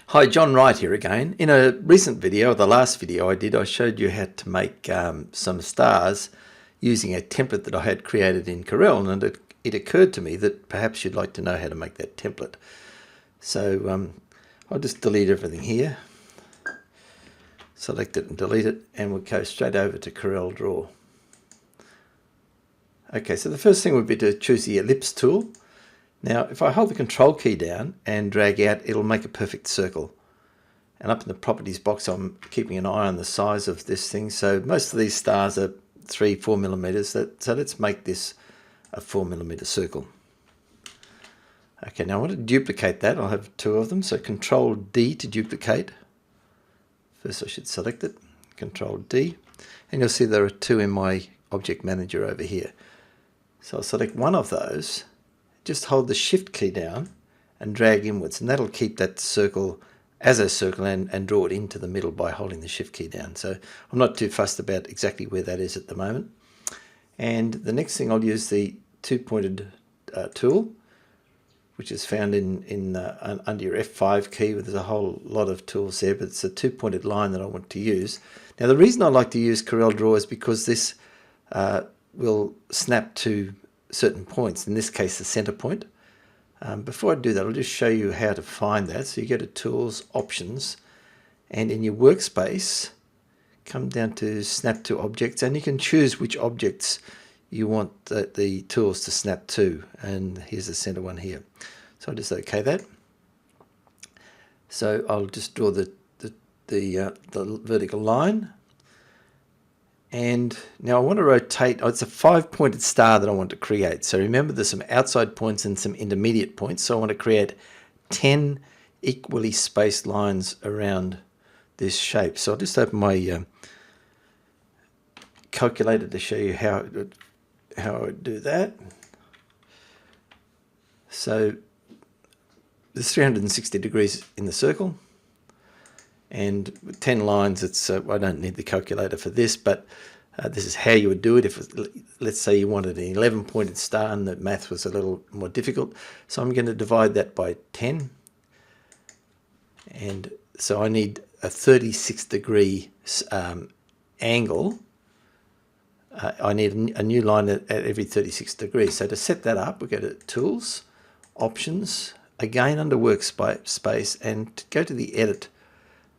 Hi, John Wright here again. In a recent video, the last video I did, I showed you how to make some stars using a template that I had created in Corel, and it occurred to me that perhaps you'd like to know how to make that template. So I'll just delete everything here, select it and delete it, and we'll go straight over to CorelDRAW. Okay, so the first thing would be to choose the ellipse tool. Now, if I hold the control key down and drag out, it'll make a perfect circle. And up in the properties box, I'm keeping an eye on the size of this thing. So most of these stars are 3-4 millimeters. So let's make this a 4 millimeter circle. Okay, now I want to duplicate that. I'll have two of them. So Control D to duplicate. First I should select it, Control D. And you'll see there are two in my object manager over here. So I'll select one of those. Just hold the Shift key down and drag inwards, and that'll keep that circle as a circle and draw it into the middle by holding the Shift key down. So I'm not too fussed about exactly where that is at the moment. And the next thing, I'll use the two-pointed tool, which is found in under your F5 key. There's a whole lot of tools there, but it's a two-pointed line that I want to use. Now the reason I like to use CorelDRAW is because this will snap to certain points, in this case the center point. Before I do that, I'll just show you how to find that. So you go to Tools, Options, and in your workspace, come down to Snap to Objects, and you can choose which objects you want the tools to snap to. And here's the center one here. So I'll just OK that. So I'll just draw the vertical line. And now I want to rotate. Oh, it's a 5-pointed star that I want to create. So remember, there's some outside points and some intermediate points. So I want to create 10 equally spaced lines around this shape. So I'll just open my calculator to show you how I would do that. So there's 360 degrees in the circle. And with 10 lines, it's I don't need the calculator for this, but this is how you would do it. If let's say you wanted an 11-pointed star and the math was a little more difficult. So I'm going to divide that by 10. And so I need a 36-degree angle. I need a new line at every 36 degrees. So to set that up, we go to Tools, Options, again under Workspace, and go to the Edit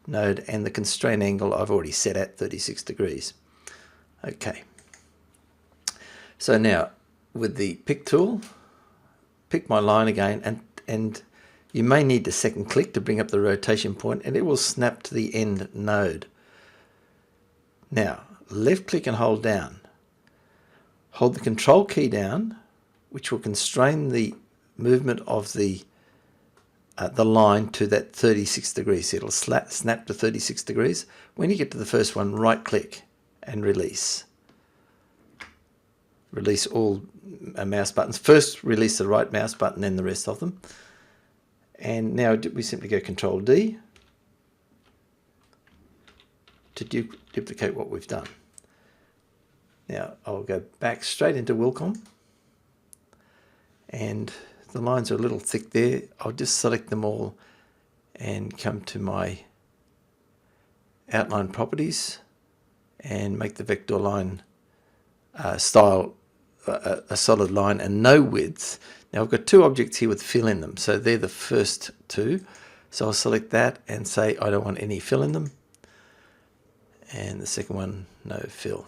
node, and the constraint angle I've already set at 36 degrees. Okay. So now with the pick tool, pick my line again, and you may need to second click to bring up the rotation point, and it will snap to the end node. Now left click and hold down. Hold the control key down, which will constrain the movement of the line to that 36 degrees. So it'll snap to 36 degrees. When you get to the first one, right click and release. Release all mouse buttons. First release the right mouse button, then the rest of them. And now we simply go Control D to duplicate what we've done. Now I'll go back straight into Wilcom, and the lines are a little thick there. I'll just select them all and come to my outline properties and make the vector line style a solid line and no width. Now I've got two objects here with fill in them, so they're the first two. So I'll select that and say I don't want any fill in them. And the second one, no fill.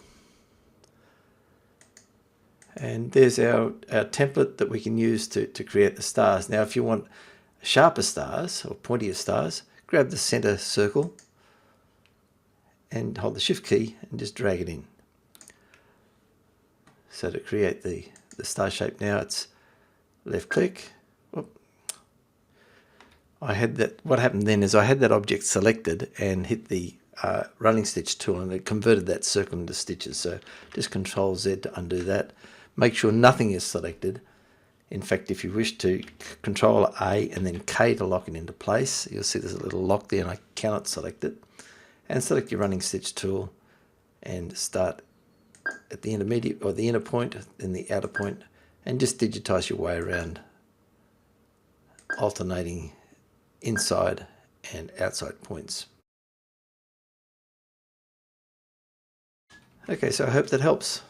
And there's our template that we can use to create the stars. Now if you want sharper stars or pointier stars, grab the center circle and hold the Shift key and just drag it in. So to create the star shape now, it's left click. Whoop. I had that. What happened then is I had that object selected and hit the running stitch tool, and it converted that circle into stitches. So just Control Z to undo that. Make sure nothing is selected. In fact, if you wish to, Control A and then K to lock it into place. You'll see there's a little lock there and I cannot select it. And select your running stitch tool and start at the intermediate or the inner point, then the outer point, and just digitize your way around, alternating inside and outside points. Okay, so I hope that helps.